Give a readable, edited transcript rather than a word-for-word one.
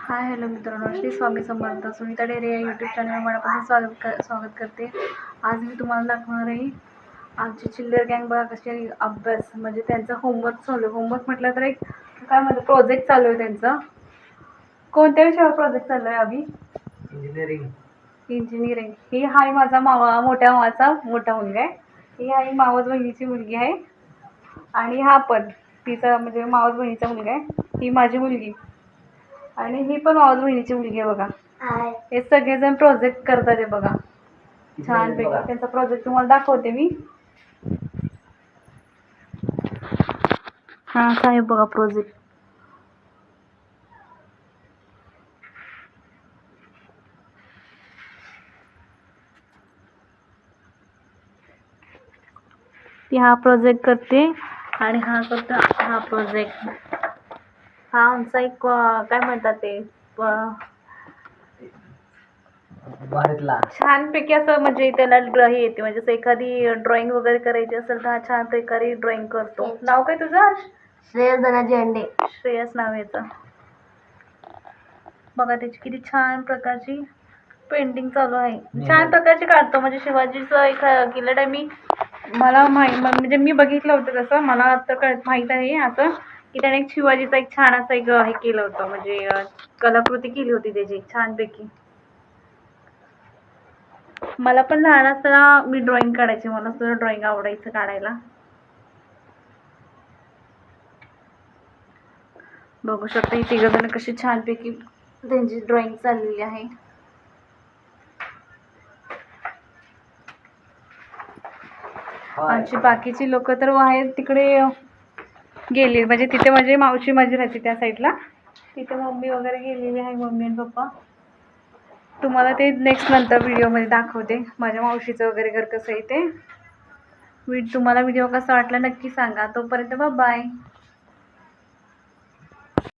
Hi hello मित्रांनो, श्री स्वामी समर्थ. सुनीता डेरे या YouTube चॅनलवर मनापासून स्वागत करते. आज मी तुम्हाला दाखवणार आहे आमची चिल्लर गँग. बघा कशी अभ्यास, म्हणजे त्यांचा होमवर्क चालू आहे. होमवर्क म्हटलं तर एक काय म्हणतो, प्रोजेक्ट चालू आहे त्यांचा. कोणत्या विषयावर प्रोजेक्ट चालू आहे अभि? इंजिनिअरिंग. ही हाय माझा मोठ्या मामाचा मोठा मुलगा आहे. ही आहे मावस बहिणीची मुलगी आहे. आणि हा पण तिचा म्हणजे मावस बहिणीचा मुलगा आहे. ही माझी मुलगी आणि ही पण मावस बहिणीची मुलगी आहे. बघा हे सगळेजण प्रोजेक्ट करतात आहे. बघा छानपैकी त्यांचा प्रोजेक्ट तुम्हाला दाखवते मी. हा साहेब बघा प्रोजेक्ट. ती हा प्रोजेक्ट करते आणि हा करतो हा प्रोजेक्ट. हा आमचा एक काय म्हणतात ते छानपैकी असं, म्हणजे त्याला हे येते, म्हणजे असं एखादी ड्रॉइंग वगैरे करायची असेल तर हा छान प्रकारे ड्रॉइंग करतो. नाव काय तुझं? श्रेयस धनाजी अंडे. श्रेयस नाव याचं. बघा त्याची किती छान प्रकारची पेंटिंग चालू आहे. छान प्रकारची काढतो, म्हणजे शिवाजीचं एक किल्ला मी मला म्हणजे मी बघितलं होतं तसं. मला आता माहीत आहे असं की त्याने एक शिवाजीचा एक छान असं एक हे केलं होतं, म्हणजे कलाकृती केली होती त्याची छानपैकी. मला पण लहान असताना मी ड्रॉइंग काढायची. मला सुद्धा ड्रॉइंग आवडायचं काढायला. बघू शकता ही तिघजण कशी छानपैकी त्यांची ड्रॉइंग चाललेली आहे. आमची बाकीची लोक तर बाहेर तिकडे गेली, म्हणजे तिथे माझी मावशी माझी राहते त्या साईडला. तिथे मम्मी वगैरे गेलेली आहे, मम्मी आणि पप्पा. तुम्हाला ते नेक्स्ट नंतर व्हिडिओमध्ये दाखवते माझ्या मावशीचं वगैरे घर कसं आहे ते. तुम्हाला व्हिडिओ कसा वाटला नक्की सांगा. तोपर्यंत बाय.